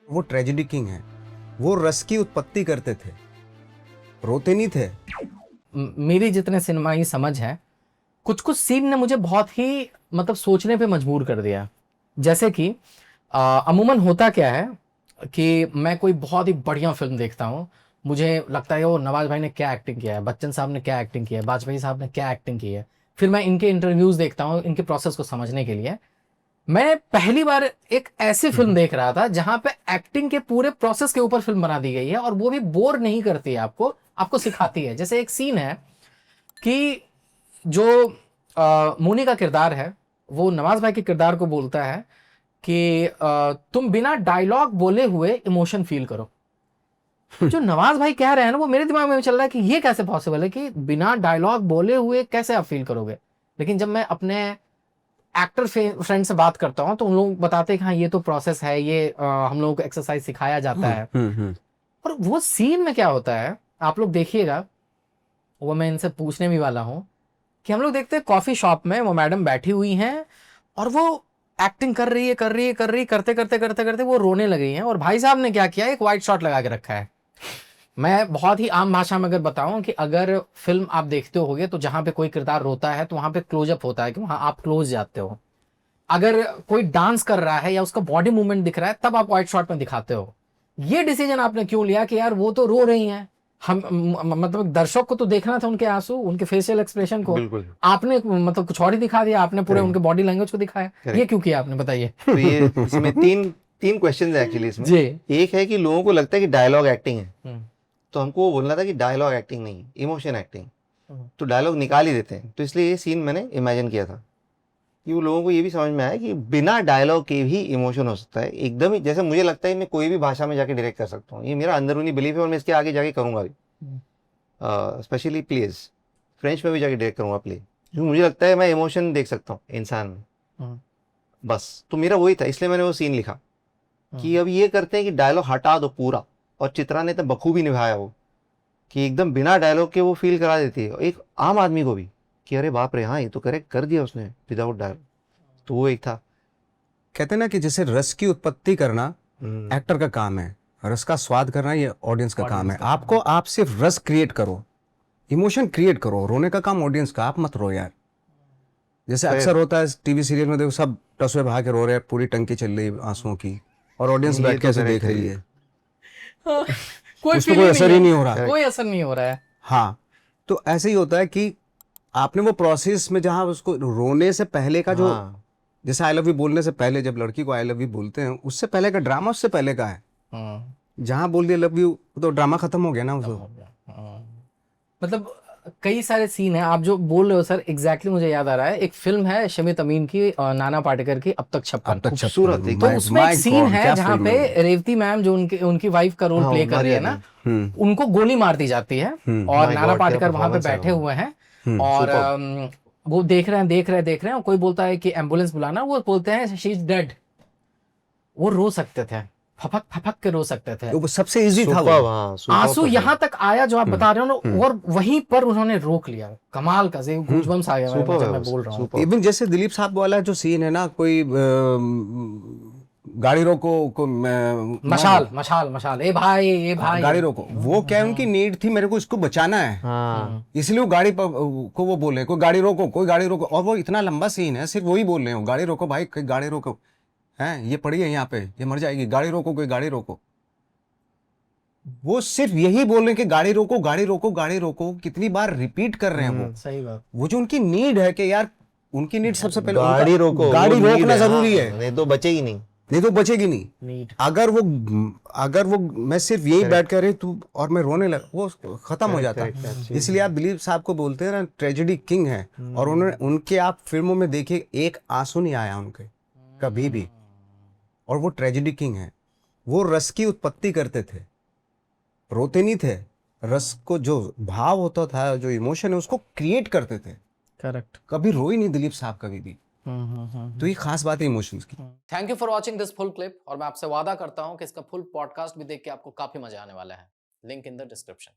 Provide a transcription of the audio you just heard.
वो tragedy king है। वो रस की उत्पत्ति करते थे, रोते नहीं थे। मेरी जितने सिनेमाई समझ है, कुछ कुछ सीन ने मुझे बहुत ही मतलब सोचने पे मजबूर कर दिया। जैसे कि अमूमन होता क्या है कि मैं कोई बहुत ही बढ़िया फिल्म देखता हूँ, मुझे लगता है वो नवाज भाई ने क्या एक्टिंग किया है, बच्चन साहब ने क्या एक्टिंग किया है, वाजपेयी साहब ने क्या एक्टिंग की है। फिर मैं इनके इंटरव्यूज देखता हूँ इनके प्रोसेस को समझने के लिए। मैं पहली बार एक ऐसी फिल्म देख रहा था जहां पे एक्टिंग के पूरे प्रोसेस के ऊपर फिल्म बना दी गई है, और वो भी बोर नहीं करती है, आपको आपको सिखाती है। जैसे एक सीन है कि जो मोनी का किरदार है वो नवाज भाई के किरदार को बोलता है कि तुम बिना डायलॉग बोले हुए इमोशन फील करो। जो नवाज भाई कह रहे हैं ना, वो मेरे दिमाग में चल रहा है कि ये कैसे पॉसिबल है कि बिना डायलॉग बोले हुए कैसे आप फील करोगे। लेकिन जब मैं अपने एक्टर फ्रेंड से बात करता हूँ तो उन लोग बताते हैं कि हाँ ये तो प्रोसेस है, ये हम लोगों को एक्सरसाइज सिखाया जाता है। और वो सीन में क्या होता है आप लोग देखिएगा, वो मैं इनसे पूछने भी वाला हूँ कि हम लोग देखते हैं कॉफी शॉप में वो मैडम बैठी हुई हैं और वो एक्टिंग कर रही है करते करते करते करते वो रोने लगी हैं, और भाई साहब ने क्या किया, एक वाइट शॉट लगा के रखा है। मैं बहुत ही आम भाषा में अगर बताऊं कि अगर फिल्म आप देखते होगे तो जहां पे कोई किरदार रोता है तो वहां पे क्लोजअप होता है कि वहां आप क्लोज जाते हो। अगर कोई डांस कर रहा है या उसका बॉडी मूवमेंट दिख रहा है तब आप व्हाइट शॉट में दिखाते हो। ये डिसीजन आपने क्यों लिया कि यार वो तो रो रही हैं, हम मतलब दर्शक को तो देखना था उनके आंसू, उनके फेशियल एक्सप्रेशन को। बिल्कुल। आपने मतलब कुछ और ही दिखा दिया, आपने पूरे उनके बॉडी लैंग्वेज को दिखाया। ये क्यों किया आपने, बताइए। तो ये इसमें तीन तीन क्वेश्चन है एक्चुअली इसमें। जी। एक है कि लोगों को लगता है कि डायलॉग एक्टिंग है, तो हमको वो बोलना था कि डायलॉग एक्टिंग नहीं, इमोशन एक्टिंग। तो डायलॉग निकाल ही देते हैं, तो इसलिए ये सीन मैंने इमेजिन किया था कि वो लोगों को ये भी समझ में आया कि बिना डायलॉग के भी इमोशन हो सकता है। एकदम ही जैसे मुझे लगता है मैं कोई भी भाषा में जाके डायरेक्ट कर सकता हूँ, ये मेरा अंदरूनी बिलीफ है और मैं इसके आगे जाके करूँगा भी। स्पेशली प्लेज, फ्रेंच में भी जाके डायरेक्ट करूँगा प्ले, क्योंकि मुझे लगता है मैं इमोशन देख सकता हूँ इंसान में। बस तो मेरा वही था, इसलिए मैंने वो सीन लिखा कि अब ये करते हैं कि डायलॉग हटा दो पूरा, और चित्रा ने तो बखूबी निभाया वो कि एकदम बिना डायलॉग के वो फील करा देती है एक आम आदमी को भी कि अरे बाप रे हाँ ये तो करेक्ट कर दिया उसने विदाउट डायलॉग। तो वो एक था। कहते हैं ना कि जैसे रस की उत्पत्ति करना एक्टर का काम है, रस का स्वाद करना ये ऑडियंस का काम है। आपको आप सिर्फ रस क्रिएट करो, इमोशन क्रिएट करो, रोने का काम ऑडियंस का। आप मत रो यार। जैसे अक्सर होता है टीवी सीरियल में, देखो सब टसवे भाग के रो रहे हैं, पूरी टंकी चल रही है आंसुओं की, और ऑडियंस बैठ के ऐसे देख रही है, कोई उस पर कोई असर ही नहीं हो रहा। कोई असर नहीं हो रहा है। हाँ, तो ऐसे ही होता है कि आपने वो प्रोसेस में जहां उसको रोने से पहले का जो, जैसे आई लव यू बोलने से पहले जब लड़की को आई लव यू बोलते हैं, उससे पहले का ड्रामा उससे पहले का है। जहां बोल दिया लव यू तो ड्रामा खत्म हो गया ना उसको। मतलब कई सारे सीन हैं आप जो बोल रहे हो सर, एग्जैक्टली मुझे याद आ रहा है। एक फिल्म है शमित अमीन की, नाना पाटेकर की, अब तक छप्पन। खूबसूरत तो उसमें एक सीन है जहाँ पे रेवती मैम जो उनकी वाइफ का रोल प्ले कर रही है ना, उनको गोली मार दी जाती है और नाना पाटेकर वहां पे बैठे हुए हैं और वो देख रहे हैं और कोई बोलता है कि एम्बुलेंस बुलाना, वो बोलते हैं शी इज डेड। वो रो सकते थे, फपक फपक के रो सकते थे। वो सबसे इजी था वो। आंसू यहाँ तक आया जो आप बता रहे हो ना, और वहीं पर उन्होंने रोक लिया। कमाल का गूज़बम्स आ गया जब मैं बोल रहा हूँ। इवन जैसे दिलीप साहब वाला जो सीन है ना, कोई गाड़ी रोको को मशाल ए भाई गाड़ी रोको, वो क्या उनकी नीड थी, मेरे को इसको बचाना है, इसलिए वो गाड़ी को वो बोले कोई गाड़ी रोको, कोई गाड़ी रोको। और वो इतना लंबा सीन है, सिर्फ वही बोल रहे हो गाड़ी रोको भाई, कोई गाड़ी रोको है, ये पड़ी है यहाँ पे, ये मर जाएगी, गाड़ी रोको, कोई गाड़ी रोको। वो सिर्फ यही बोल रहे हैं कि गाड़ी रोको गाड़ी रोको गाड़ी रोको, कितनी बार रिपीट कर रहे हैं वो। सही बात। वो जो उनकी नीड है कि यार, उनकी नीड सबसे पहले गाड़ी रोको, गाड़ी रोकना जरूरी है, नहीं तो बचेगी नहीं, बचेगी नहीं। अगर वो मैं सिर्फ यही बैठ कर रही तू और मैं रोने लगा, वो खत्म हो जाता। इसलिए आप दिलीप साहब को बोलते हैं ना ट्रेजेडी किंग है, और उनके आप फिल्मों में देखिए एक आंसू नहीं आया उनके कभी भी, और वो ट्रेजेडी किंग है। वो रस की उत्पत्ति करते थे, रोते नहीं थे। रस को जो भाव होता था, जो इमोशन है, उसको क्रिएट करते थे। करेक्ट। कभी रोई नहीं दिलीप साहब कभी भी। तो ये खास बात है इमोशंस की। Thank you for watching this full clip, और मैं आपसे वादा करता हूं कि इसका फुल पॉडकास्ट भी देख के आपको काफी मजा आने वाला है। Link in the description.